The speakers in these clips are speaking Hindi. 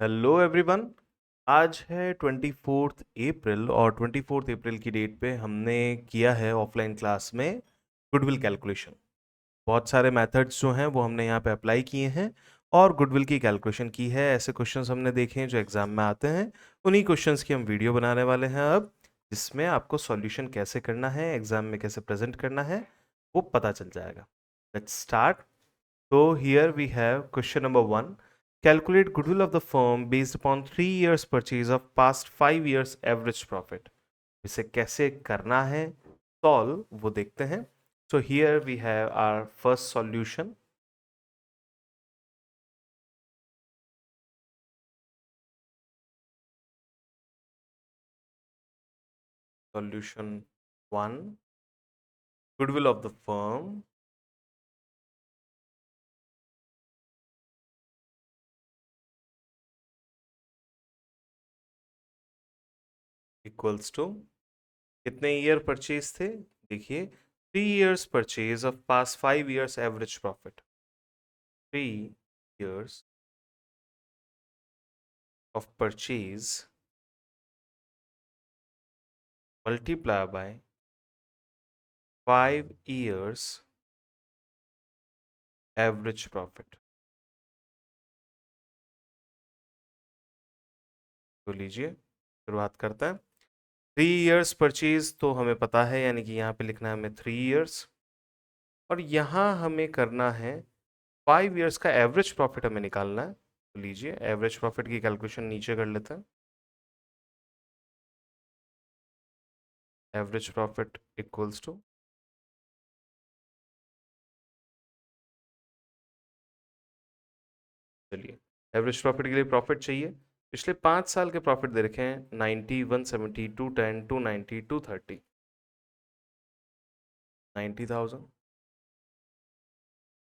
Hello everyone. आज है 24 अप्रैल और 24 अप्रैल की डेट पे हमने किया है ऑफलाइन क्लास में गुडविल कैलकुलेशन। बहुत सारे मेथड्स जो हैं वो हमने यहाँ पे अप्लाई किए हैं और गुडविल की कैलकुलेशन की है। ऐसे क्वेश्चंस हमने देखे हैं जो एग्जाम में आते हैं। उन्हीं क्वेश्चंस की हम वीडियो बनाने वाले हैं अब, जिसमें आपको सॉल्यूशन कैसे करना है, एग्जाम में कैसे प्रेजेंट करना है, वो पता चल जाएगा। Let's start. So here we have question number 1. Calculate goodwill of the firm based upon 3 years purchase of past 5 years average profit. इसे कैसे करना है solve वो देखते हैं. So here we have our first solution. Solution 1. Goodwill of the firm equals to कितने ईयर परचेज थे? देखिए 3 years purchase of past 5 years average profit. 3 years of purchase multiply by 5 years average profit. तो लीजिए शुरुआत करते हैं। 3 years परचेज तो हमें पता है, यानी कि यहाँ पे लिखना है हमें 3 years, और यहाँ हमें करना है 5 years का एवरेज प्रॉफिट हमें निकालना है। तो लीजिए एवरेज प्रॉफिट की कैलकुलेशन नीचे कर लेते हैं। एवरेज प्रॉफिट इक्वल्स टू, चलिए एवरेज प्रॉफिट के लिए प्रॉफिट चाहिए। पिछले 5 साल के प्रॉफिट दे रखे हैं 90, 170, 210, 290, 230। 90,000,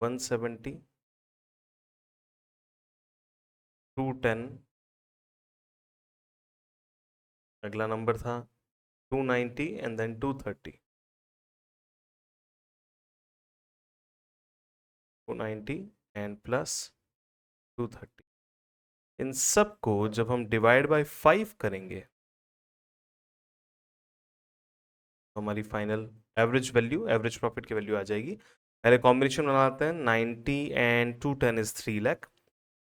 170, 210, अगला नंबर था 290 एंड देन 230। 290 and plus 230। इन सब को जब हम डिवाइड बाय 5 करेंगे तो हमारी final average value, average profit की वैल्यू आ जाएगी। पहले कॉम्बिनेशन बनाते हैं। 90 एंड 210 इज 3 लाख।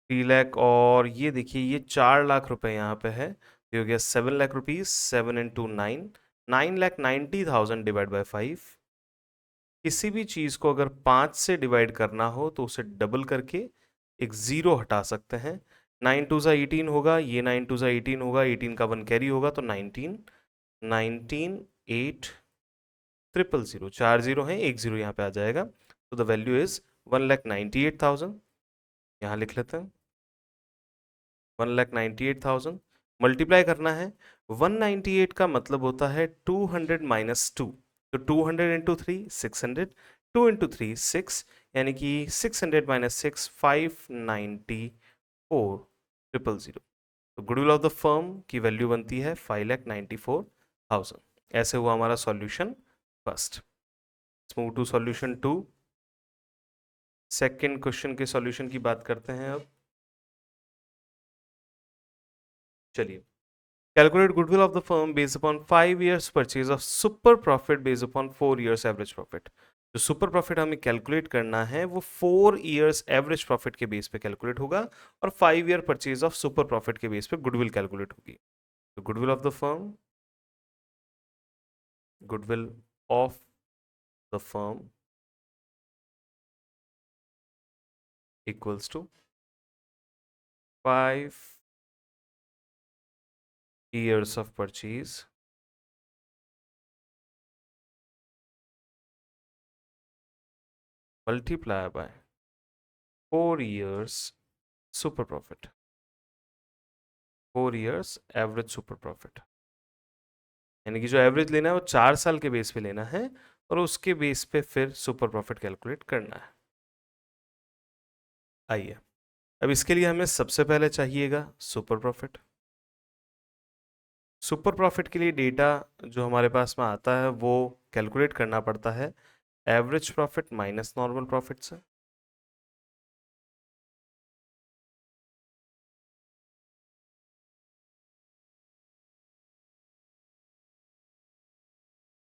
3 लाख और ये देखिए ये 4 लाख रुपए यहाँ पे है, तो ये हो गया 7 lakh rupees. 7 into 9, 9,90,000 divide by 5। किसी भी चीज को अगर 5 से डिवाइड करना हो तो उसे डबल करके एक जीरो हटा सकते हैं। 9 टू ज़ा 18 होगा, ये 9 टू ज़ा 18 होगा, 18 का 1 कैरी होगा तो 19। 19 8 ट्रिपल जीरो, 4 जीरो हैं, एक जीरो यहाँ पे आ जाएगा, तो द वैल्यू इज 1,98,000। यहाँ लिख लेते हैं 1,98,000। मल्टीप्लाई करना है। 198 का मतलब होता है 200 माइनस 2, तो 200 इंटू 3 600, 2 इंटू 3 6, यानी कि 600 माइनस 6 594 ट्रिपल जीरो। तो गुडविल ऑफ द फर्म की वैल्यू बनती है 5,94,000। ऐसे हुआ हमारा solution first. Move to solution two. Second question के सॉल्यूशन की बात करते हैं अब। चलिए, calculate goodwill of the firm based upon 5 years purchase of super profit based upon 4 years average profit. जो सुपर प्रॉफिट हमें कैलकुलेट करना है वो 4 years एवरेज प्रॉफिट के बेस पे कैलकुलेट होगा, और 5 year purchase of super profit के बेस पे गुडविल कैलकुलेट होगी। तो goodwill of the firm, goodwill of the firm equals to 5 years of purchase multiply by 4 years super profit, 4 years average super profit. यानी कि जो एवरेज लेना है वो 4 साल के बेस पे लेना है, और उसके बेस पे फिर सुपर प्रॉफिट कैलकुलेट करना है। आइए, अब इसके लिए हमें सबसे पहले चाहिएगा सुपर प्रॉफिट। सुपर प्रॉफिट के लिए डेटा जो हमारे पास में आता है वो कैलकुलेट करना पड़ता है average profit minus normal profit से।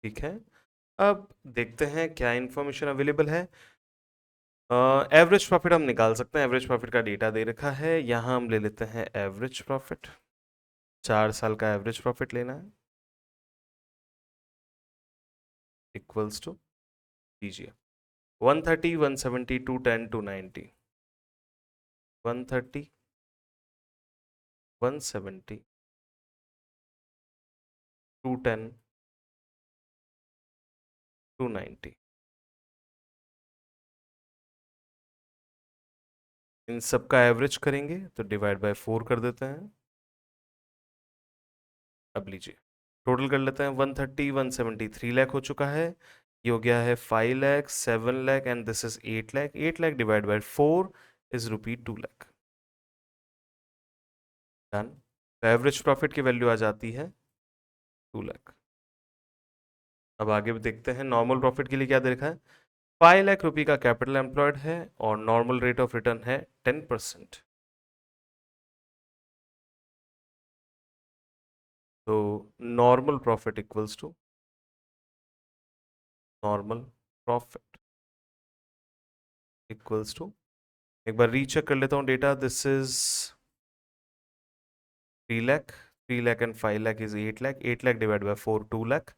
ठीक है, अब देखते हैं क्या इंफॉर्मेशन अवेलेबल है। एवरेज प्रॉफिट हम निकाल सकते हैं, एवरेज प्रॉफिट का डेटा दे रखा है, यहाँ हम ले लेते हैं एवरेज प्रॉफिट। 4 साल का एवरेज प्रॉफिट लेना है, इक्वल्स टू, लीजिए, 130, 170, 210, 290, 130, 170, 210, 290, इन सब का एवरेज करेंगे तो डिवाइड बाय 4 कर देते हैं। अब लीजिए, टोटल कर लेते हैं, 130, 170, 3 लाख हो चुका है, ये हो गया है 5 lakh, 7 lakh and this is 8 lakh. 8 lakh divide by 4 is rupee 2 lakh. Done. तो एवरेज प्रॉफिट की वैल्यू आ जाती है 2 लाख। अब आगे भी देखते हैं, नॉर्मल प्रॉफिट के लिए क्या देखा है, 5 लाख रुपए का कैपिटल एम्प्लॉयड है और नॉर्मल रेट ऑफ रिटर्न है 10%। तो normal profit equals to, normal profit equals to, एक बार रीचेक कर लेता हूँ data, this is 3 lakh, 3 lakh and 5 lakh is 8 lakh, 8 lakh divide by 4, 2 lakh,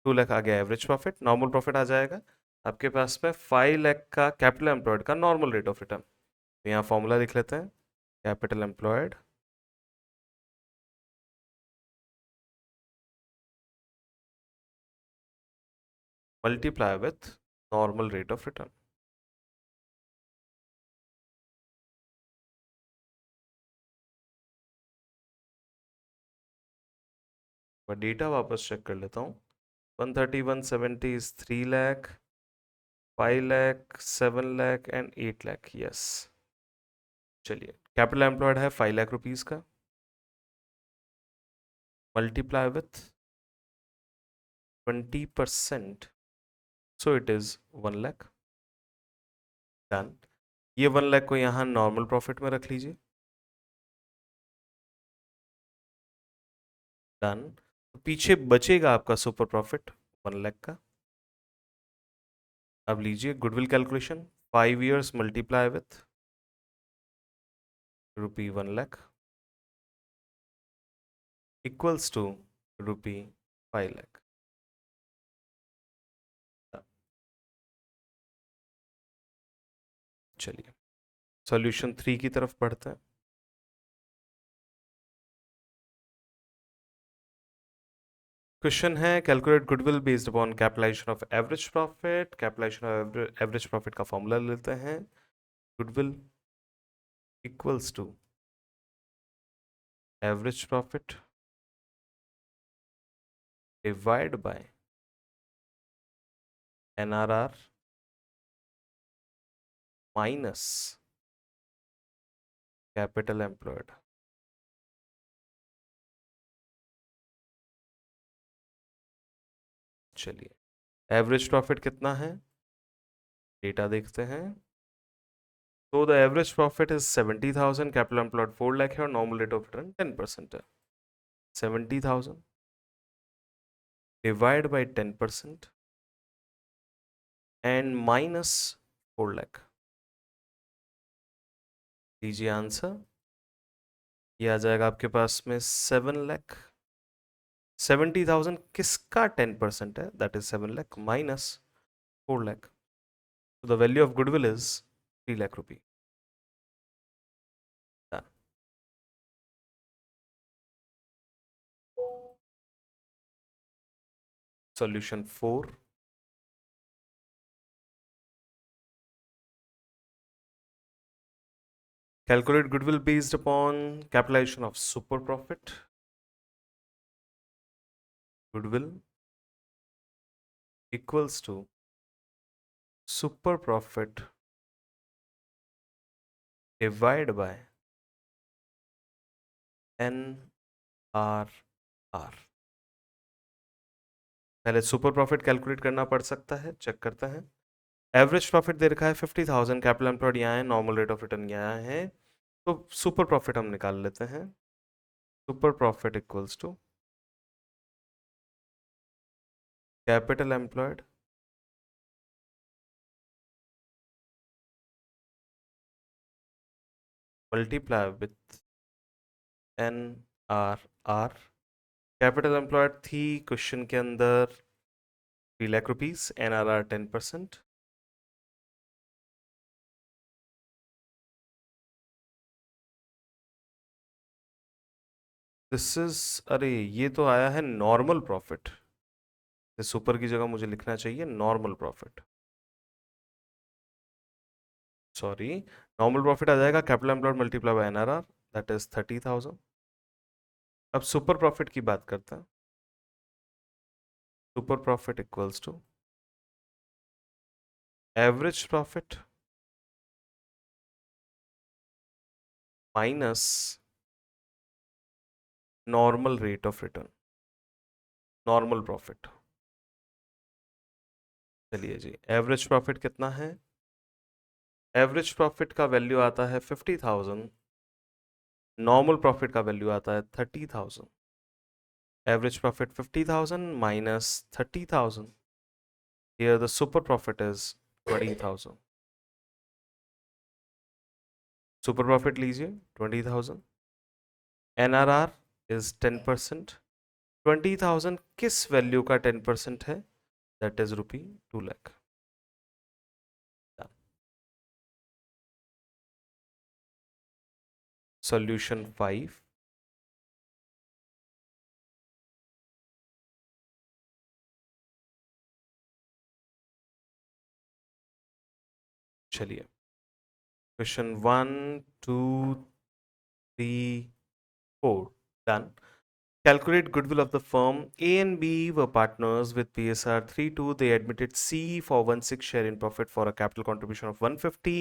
2 lakh आ गया एवरेज प्रॉफिट। नॉर्मल प्रॉफिट आ जाएगा आपके पास में 5 लाख का कैपिटल एम्प्लॉयड का नॉर्मल रेट ऑफ रिटर्न। यहाँ फॉर्मूला लिख लेते हैं, capital employed multiply with normal rate of return. मैं डेटा वापस चेक कर लेता हूँ, 130, 170 is 3 lakh, 5 lakh, 7 lakh and 8 lakh, yes. चलिए, कैपिटल एम्प्लॉयड है 5 लाख रुपीज का, multiply with 20%, so it is 1 lakh. Done. ये 1 लाख को यहाँ नॉर्मल प्रॉफिट में रख लीजिए। डन। तो पीछे बचेगा आपका सुपर प्रॉफिट 1 लाख का। अब लीजिए goodwill calculation, 5 years multiply with rupee 1 lakh equals to rupee 5 lakh. चलिए, सॉल्यूशन 3 की तरफ बढ़ते हैं। क्वेश्चन है, calculate goodwill based upon capitalization of average profit. Capitalization of average profit का फॉर्मूला लेते हैं, goodwill equals to average profit divide by NRR minus capital employed. चलिए, एवरेज प्रॉफिट कितना है, डेटा देखते हैं। तो the average profit is 70,000, capital employed 4 lakh है और नॉर्मल रेट ऑफ रिटर्न 10% है। 70,000 divide by 10% and minus 4 lakh, दीजिए आंसर। ये आ जाएगा आपके पास में 7 लाख। 70,000 किसका 10% है, that is 7 lakh minus 4 lakh. So the value of goodwill is 3 lakh rupee. Done. Solution 4. Calculate goodwill based upon capitalization of super profit. Goodwill equals to super profit divided by NRR. पहले सुपर प्रॉफिट कैलकुलेट करना पड़ सकता है, चेक करते हैं। एवरेज प्रॉफिट दे रखा है 50,000, कैपिटल एम्प्लॉयड यहाँ है, नॉर्मल रेट ऑफ रिटर्न यहाँ है, तो सुपर प्रॉफिट हम निकाल लेते हैं। Super profit equals to capital employed multiply with NRR। Capital employed थी क्वेश्चन के अंदर 3 lakh rupees, NRR 10%। This is, अरे ये तो आया है नॉर्मल प्रॉफिट। इस सुपर की जगह मुझे लिखना चाहिए normal profit, sorry. Normal profit आ जाएगा capital employed multiply by NRR, that is 30,000। अब सुपर प्रॉफिट की बात करते हैं। Super profit equals to average profit minus normal rate of return, normal profit. चलिए जी, एवरेज प्रॉफिट कितना है? एवरेज प्रॉफिट का वैल्यू आता है 50,000, नॉर्मल प्रॉफिट का वैल्यू आता है 30,000। Average profit 50,000 minus 30,000, here the super profit is 20,000। Super profit लीजिए 20,000, NRR is 10%। 20,000 किस वैल्यू का 10% है? That is rupee 2 lakh. Solution 5। चलिए, question 1 2 3 4 done. Calculate goodwill of the firm. A and B were partners with PSR 3:2. They admitted C for 1/6 share in profit for a capital contribution of 150.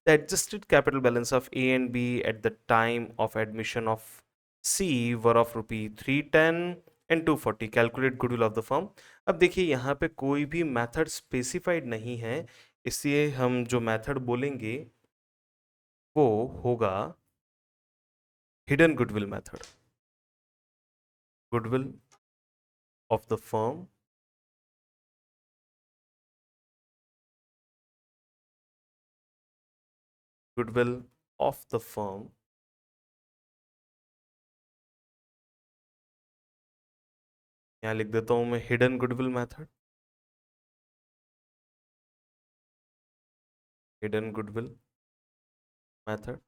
The adjusted capital balance of A and B at the time of admission of C were of rupee 310 and 240. Calculate goodwill of the firm. अब देखिए यहाँ पे कोई भी मेथड स्पेसिफाइड नहीं है, इसलिए हम जो मेथड बोलेंगे वो होगा hidden goodwill method. Goodwill of the firm goodwill of the firm यहाँ लिख देता हूं मैं hidden goodwill method, hidden goodwill method.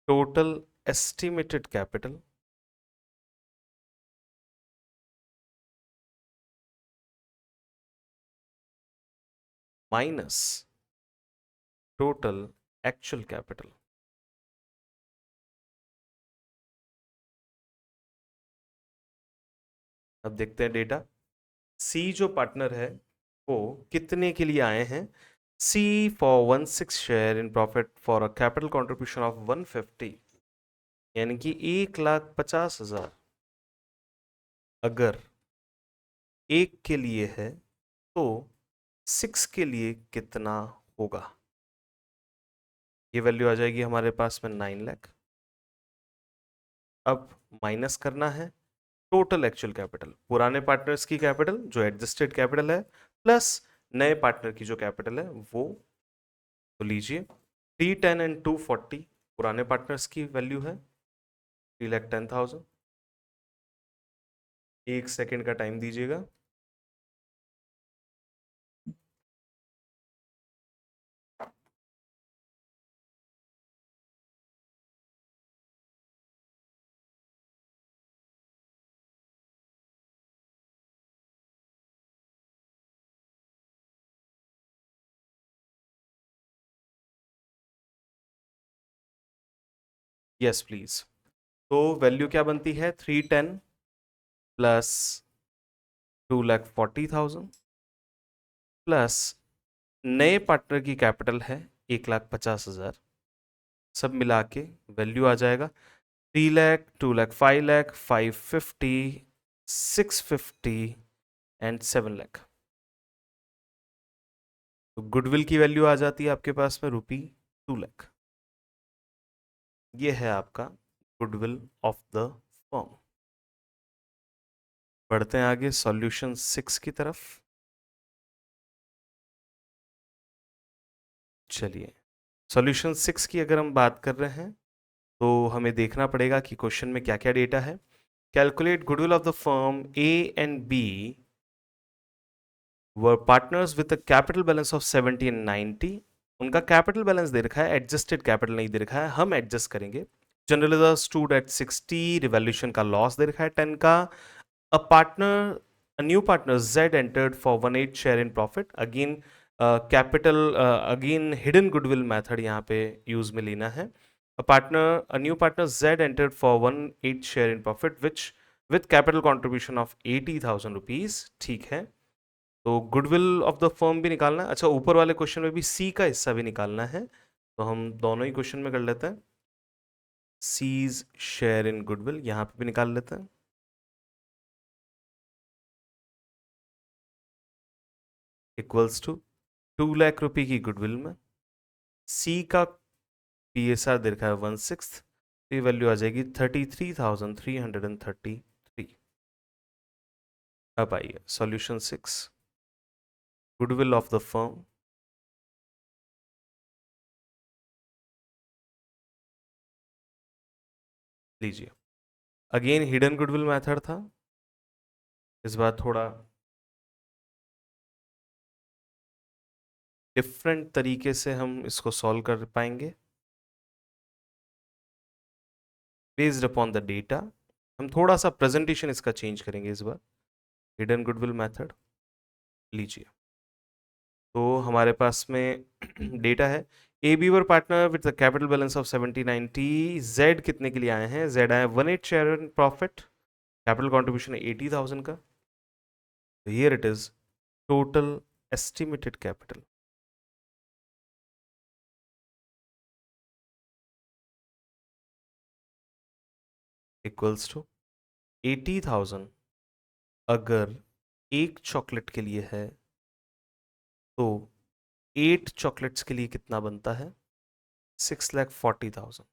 Total estimated capital minus total actual capital. अब देखते हैं डेटा। सी जो पार्टनर है वो कितने के लिए आए हैं? C for 1/6 share in profit for a capital contribution of 150, यानी कि 1,50,000। अगर एक के लिए है तो 6 के लिए कितना होगा? ये वैल्यू आ जाएगी हमारे पास में 9 लाख। अब माइनस करना है टोटल एक्चुअल कैपिटल, पुराने पार्टनर्स की कैपिटल जो एडजस्टेड कैपिटल है, प्लस नए पार्टनर की जो कैपिटल है वो। तो लीजिए 310 एंड 240 पुराने पार्टनर्स की वैल्यू है 3,10,000। 1 सेकेंड का टाइम दीजिएगा। Yes please. तो वैल्यू क्या बनती है? 310 प्लस 2,40,000 प्लस नए पार्टनर की कैपिटल है 1,50,000। सब मिला के वैल्यू आ जाएगा 3 लाख, 2 लाख, 5 लाख, 550, 650 एंड 7 लाख। तो गुडविल की वैल्यू आ जाती है आपके पास में रुपी 2 लाख। ये है आपका गुडविल ऑफ द फर्म। बढ़ते हैं आगे सॉल्यूशन 6 की तरफ। चलिए, सॉल्यूशन 6 की अगर हम बात कर रहे हैं तो हमें देखना पड़ेगा कि क्वेश्चन में क्या क्या डेटा है। Calculate goodwill of the firm A and B were partners with a capital balance of 70 and 90। उनका कैपिटल बैलेंस दे रखा है, एडजस्टेड कैपिटल नहीं दे रखा है, हम एडजस्ट करेंगे। General reserve stood eight 60, revaluation का लॉस दे रखा है 10 का। A partner, a new partner Z entered for 1/8 share in profit. Again capital, again hidden goodwill method यहाँ पे यूज में लेना है। a new partner Z entered for 1/8 share in profit which with capital contribution of 80,000 rupees। ठीक है, तो गुडविल ऑफ द फर्म भी निकालना है। अच्छा, ऊपर वाले क्वेश्चन में भी सी का हिस्सा भी निकालना है, तो हम दोनों ही क्वेश्चन में कर लेते हैं। सीज शेयर इन गुडविल यहाँ पे भी निकाल लेते हैं। इक्वल्स टू 2 लाख रुपए की गुडविल में सी का पीएसआर दे रखा है 1/6, तो वैल्यू आ जाएगी 33,333। अब आइए solution 6, goodwill of the firm. लीजिए, अगेन हिडन गुडविल मेथड था, इस बार थोड़ा डिफरेंट तरीके से हम इसको सॉल्व कर पाएंगे। बेस्ड अपॉन द डेटा हम थोड़ा सा प्रेजेंटेशन इसका चेंज करेंगे इस बार। हिडन गुडविल मेथड लीजिए, तो हमारे पास में डेटा है। A B were partner with the capital balance of 70-90। Z कितने के लिए आए हैं? जेड आए 1/8 share in profit, capital contribution 80,000 का। Here it is total estimated capital equals to 80,000 अगर एक चॉकलेट के लिए है तो 8 चॉकलेट्स के लिए कितना बनता है? 6,40,000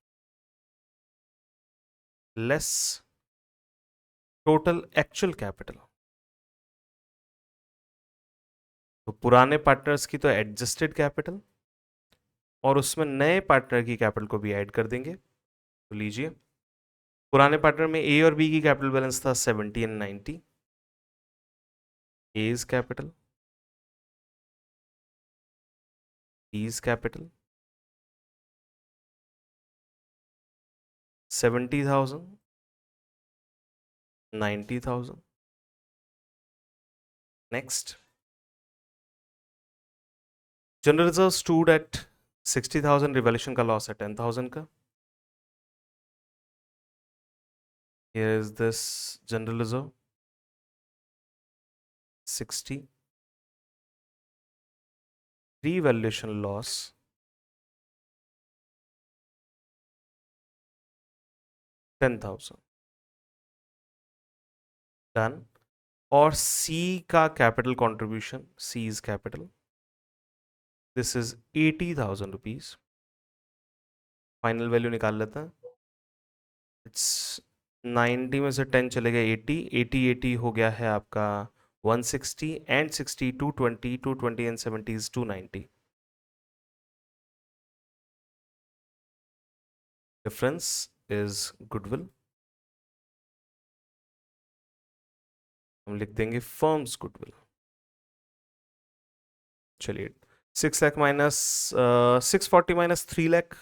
लेस टोटल एक्चुअल कैपिटल। तो पुराने पार्टनर्स की तो एडजस्टेड कैपिटल और उसमें नए पार्टनर की कैपिटल को भी ऐड कर देंगे। तो लीजिए, पुराने पार्टनर में ए और बी की कैपिटल बैलेंस था 70 and 90। A is capital, B is capital, 70,000, 90,000। Next, general reserve stood at 60,000, revaluation का लॉस है 10,000 का। Here is this general reserve 60, revaluation loss 10,000 done. और सी का capital contribution, C is capital, this is 80,000 rupees. Final value निकाल लेते हैं। इट्स 90 में से 10 चले गए 80, 80 हो गया है आपका 160 and 60 220, 220 and 70 is 290। Difference is goodwill, हम लिख देंगे फर्म्स गुडविल। चलिए, 6 lakh minus 640 minus 3 lakh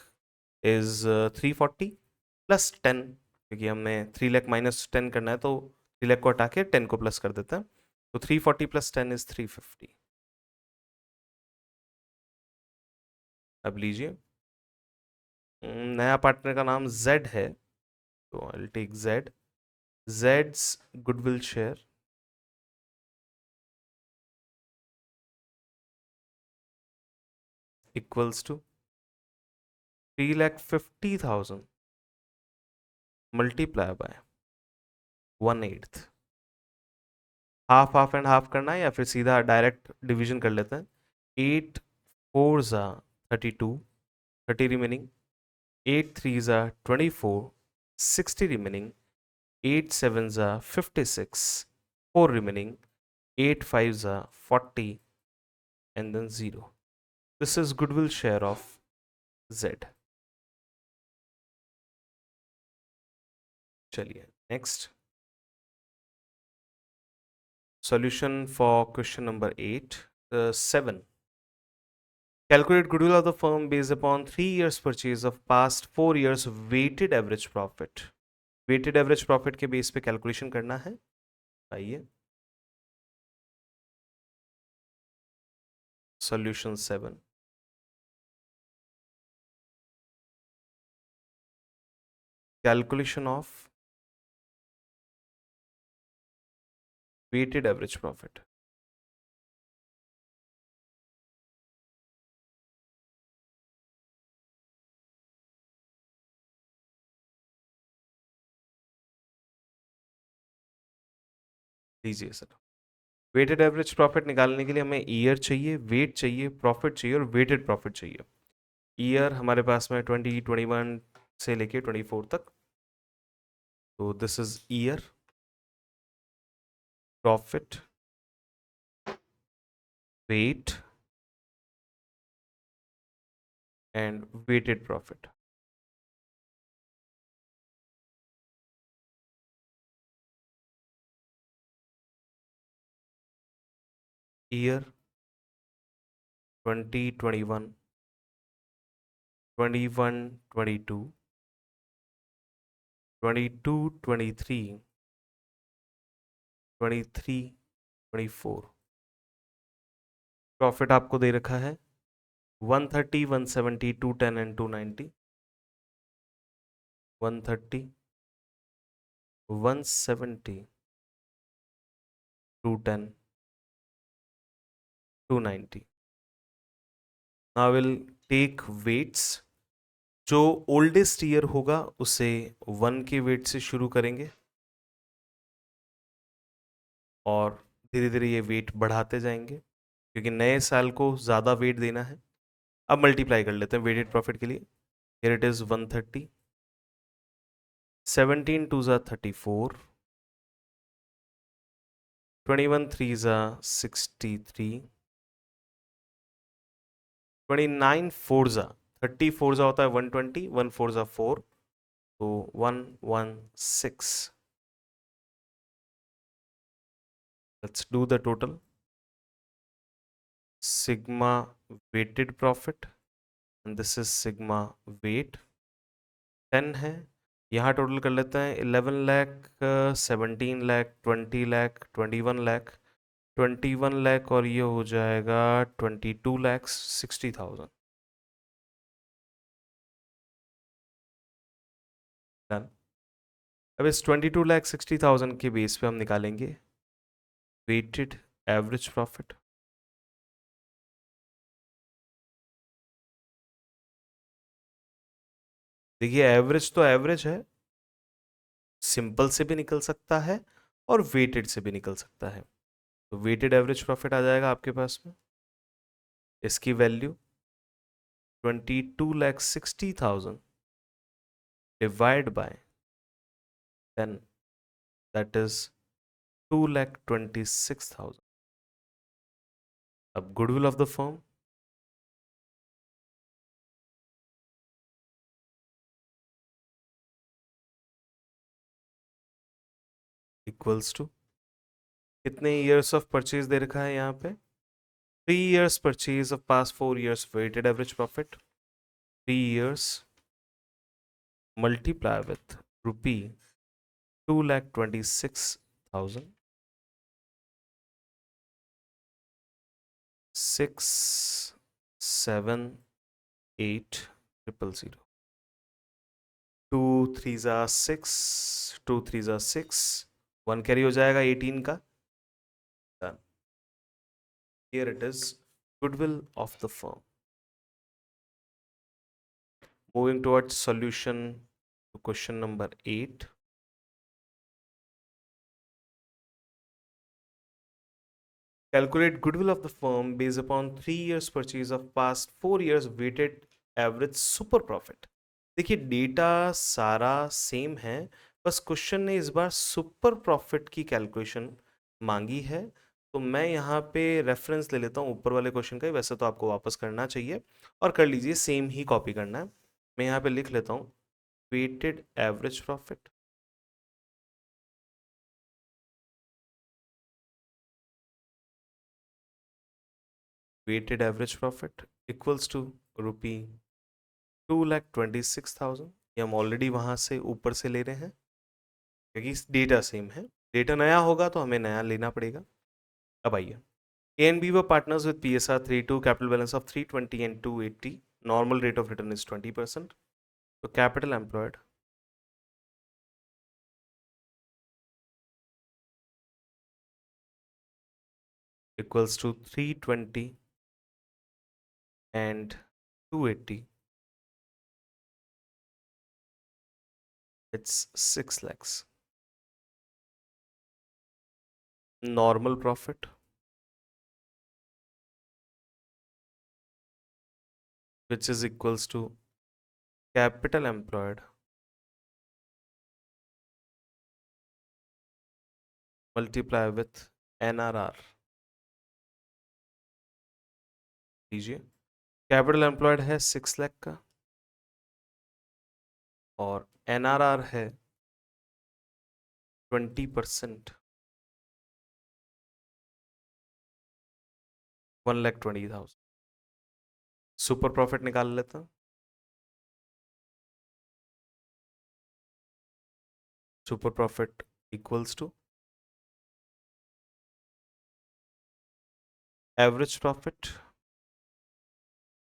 is 340 plus 10, क्योंकि हमने 3 लाख माइनस 10 करना है तो 3 लाख को हटा के 10 को प्लस कर देते हैं। तो 340 प्लस 10 इज 350। अब लीजिए, नया पार्टनर का नाम Z है, तो I take Z, Z's goodwill share equals to 3,50,000 multiply by 1/8। Half half and half करना है या फिर सीधा डायरेक्ट डिवीजन कर लेते हैं। 8 4 32, 30 remaining, 8 3 24, 60 remaining, 8 sevens are 56, 4 remaining, 8 fives are 40, and then 0. This is goodwill share of Z. चलिए next. Solution for question number 8. 7. Calculate goodwill of the firm based upon 3 years purchase of past 4 years weighted average profit. Weighted average profit के बेस पे कैलकुलेशन करना है. आइए. Solution 7. Calculation of weighted average profit. लीजिए सर. वेटेड एवरेज प्रॉफिट निकालने के लिए हमें ईयर चाहिए, वेट चाहिए, प्रॉफिट चाहिए और वेटेड प्रॉफिट चाहिए. ईयर हमारे पास में 2021 से लेके 24 तक. तो this is year, profit, weight and weighted profit. Year 2021, 21, 22, 22, 23, 23, 24. Profit आपको दे रखा है 130, 170, 210 and 290. 130, 170, 210, 290. Now we'll take weights. जो ओल्डेस्ट ईयर होगा उसे 1 के वेट से शुरू करेंगे और धीरे धीरे ये वेट बढ़ाते जाएंगे क्योंकि नए साल को ज़्यादा वेट देना है. अब मल्टीप्लाई कर लेते हैं वेटेड प्रॉफिट के लिए. Here it is 130, 17 2s are 34, 21 3s are 63, 29 4s are 30 4s होता है 120, 1 4s are 4, तो 116. Let's do the total. Sigma weighted profit and this is sigma weight. 10 है. यहाँ टोटल कर लेते हैं 11 लाख, 17 लाख, 20 लाख, 21 लाख, 21 लाख और ये हो जाएगा 22 लाख 60,000. डन. अब इस 22 लाख 60,000 के बेस पे हम निकालेंगे वेटेड एवरेज प्रॉफिट. देखिए एवरेज तो एवरेज है, सिंपल से भी निकल सकता है और वेटेड से भी निकल सकता है. तो वेटेड एवरेज प्रॉफिट आ जाएगा आपके पास में. इसकी value 22,60,000 divide by 10, that is 2,26,000. अब goodwill of the firm equals to कितने ईयर्स ऑफ परचेज दे रखा है यहाँ पे 3 years purchase of past 4 years weighted average profit. 3 years multiply with rupee 2,26,000. 6 7 8 000. 2 3s are 6, 2 3s are 6, 1 carry हो जाएगा 18 का. Done. Here it is goodwill of the firm. Moving towards solution to question number 8. Calculate goodwill of the firm based upon 3 years purchase of past 4 years weighted average super profit. देखिए डेटा सारा सेम है, बस क्वेश्चन ने इस बार सुपर प्रॉफिट की कैलकुलेशन मांगी है। तो मैं यहाँ पे रेफरेंस ले लेता हूँ ऊपर वाले क्वेश्चन का ही, वैसे तो आपको वापस करना चाहिए और कर लीजिए, सेम ही कॉपी करना है। मैं यहाँ पे लिख लेता हूँ weighted average profit, weighted average profit equals to rupee 2,26,000। ये हम ऑलरेडी वहाँ से ऊपर से ले रहे हैं क्योंकि डेटा सेम है। डेटा नया होगा तो हमें नया लेना पड़ेगा। अब आइए, A and B were partners with PSR 32, capital balance of 320 and 280. Normal rate of return is 20%. So capital employed equals to 320 and 280. It's 6 lakhs. Normal profit, which is equals to capital employed multiply with NRR. लीजिए, कैपिटल एम्प्लॉयड है 6 लाख का और NRR है 20%, 1,20,000। सुपर प्रॉफिट निकाल लेता हूँ। Super profit equals to average profit,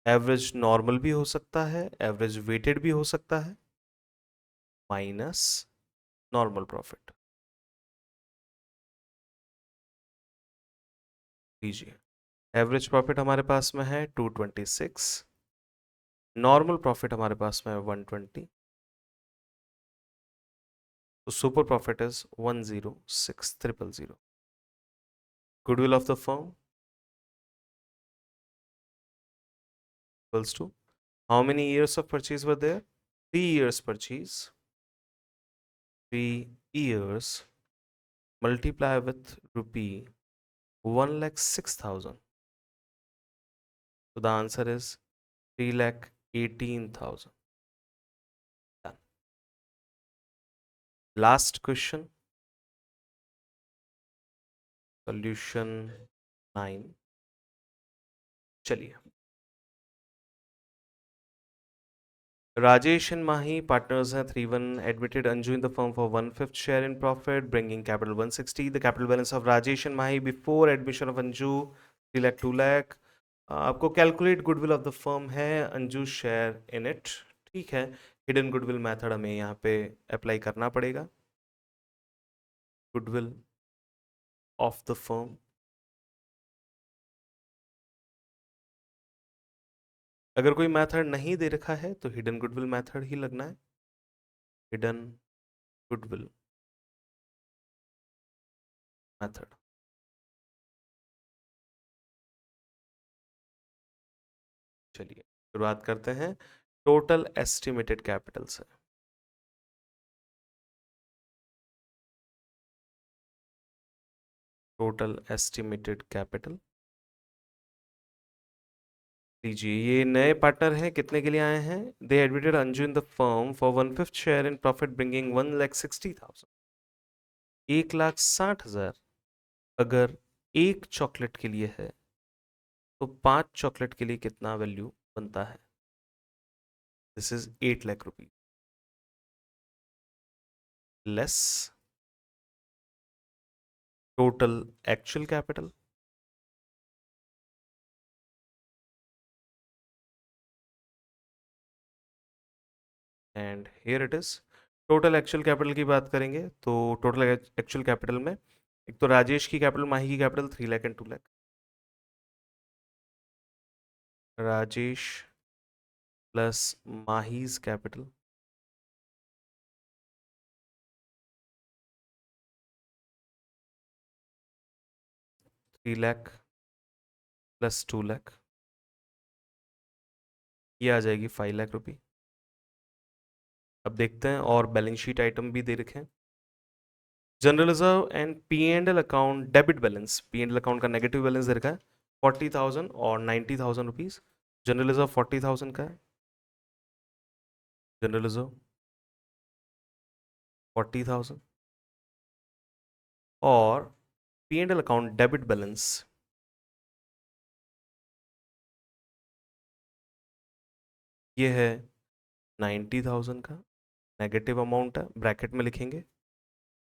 average normal भी हो सकता है, एवरेज वेटेड भी हो सकता है, माइनस नॉर्मल प्रॉफिट। लीजिए, एवरेज प्रॉफिट हमारे पास में है 226, नॉर्मल प्रॉफिट हमारे पास में है 120, तो super profit is 106,000। Goodwill of the firm equals to how many years of purchase were there? 3 years purchase, 3 years multiply with rupee 1,06,000. So the answer is 3,18,000. Done. Last question, solution 9. चलिए, Rajesh and Mahi partners हैं 3-1, admitted Anju in the firm for 1/5 share in profit, bringing capital 160. The capital balance of Rajesh and Mahi before admission of Anju 3 lakh 2 lakh. आपको calculate goodwill of the firm है, अंजू शेयर इन इट। ठीक है, हिडन गुडविल मेथड हमें यहाँ पे अप्लाई करना पड़ेगा। गुडविल ऑफ द फर्म, अगर कोई मेथड नहीं दे रखा है तो हिडन गुडविल मेथड ही लगना है। Hidden goodwill method. चलिए शुरुआत करते हैं टोटल एस्टिमेटेड कैपिटल से। टोटल एस्टिमेटेड कैपिटल लीजिए, ये नए पार्टनर हैं, कितने के लिए आए हैं? They admitted Anju in the firm for 1/5 share in profit bringing 1,60,000, 1,60,000। अगर एक चॉकलेट के लिए है तो 5 चॉकलेट के लिए कितना वैल्यू बनता है? This is 8 lakh rupees less total actual capital, and here it is. Total actual capital की बात करेंगे तो टोटल एक्चुअल कैपिटल में एक तो राजेश की कैपिटल, माही की capital 3 lakh and 2 lakh. Rajesh plus Mahi's capital, 3 lakh plus 2 lakh, ये आ जाएगी 5 लाख रुपी। अब देखते हैं और बैलेंस शीट आइटम भी दे रखे हैं। General reserve and P and L account debit balance, P and L account का नेगेटिव बैलेंस दे रखा है 40,000 और 90,000 रुपीज। जनरल रिजर्व 40,000 का है, जनरल रिजर्व 40,000 और P and L account debit balance ये है 90,000 का, नेगेटिव अमाउंट है, ब्रैकेट में लिखेंगे।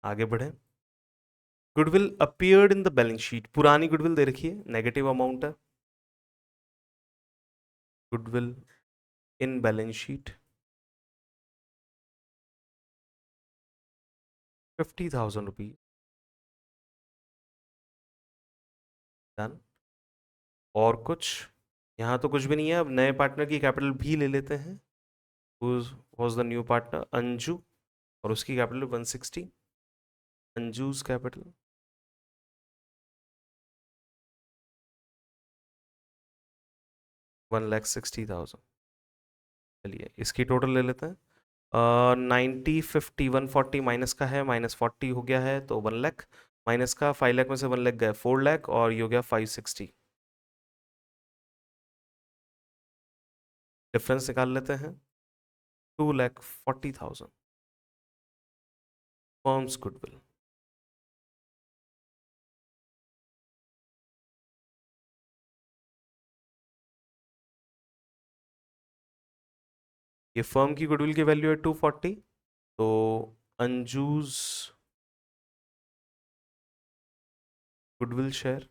आगे बढ़े। Goodwill appeared in the balance sheet, पुरानी गुडविल दे रखी है, नेगेटिव अमाउंट है। Goodwill in balance sheet 50,000 rupees, done. और कुछ यहाँ तो कुछ भी नहीं है। अब नए पार्टनर की कैपिटल भी ले लेते हैं। Was the new partner Anju, और उसकी कैपिटल 160। अंजूज कैपिटल 1,60,000। चलिए इसकी टोटल ले लेते हैं। 90, 50, 140 माइनस का है, -40 हो गया है तो 1 लाख, माइनस का 5 लाख में से 1 लाख गया 4 लाख, और ये हो गया 560। डिफरेंस निकाल लेते हैं। 2,40,000 फर्म्स गुडविल। ये फर्म की गुडविल की वैल्यू है 240, तो Anju's goodwill share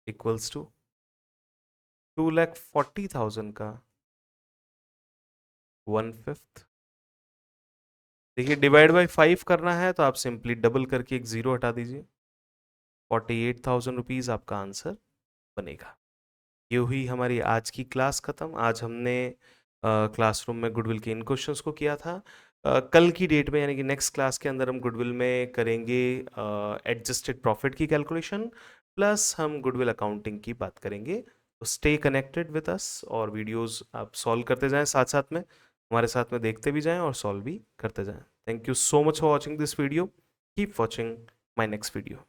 equals to 2,40,000 का 1/5। देखिए डिवाइड बाई 5 करना है तो आप सिंपली डबल करके एक जीरो हटा दीजिए। 48,000 रुपीज आपका आंसर बनेगा। ये हुई हमारी आज की क्लास खत्म। आज हमने क्लासरूम में गुडविल के इन क्वेश्चंस को किया था। कल की डेट में यानी कि नेक्स्ट क्लास के अंदर हम गुडविल में करेंगे एडजस्टेड प्रॉफिट की कैलकुलेशन, प्लस हम गुडविल अकाउंटिंग की बात करेंगे। तो स्टे कनेक्टेड विद अस और वीडियोस आप सॉल्व करते जाएं, साथ साथ में हमारे साथ में देखते भी जाएं और सॉल्व भी करते जाएं। Thank you so much for watching this video. Keep watching my next video.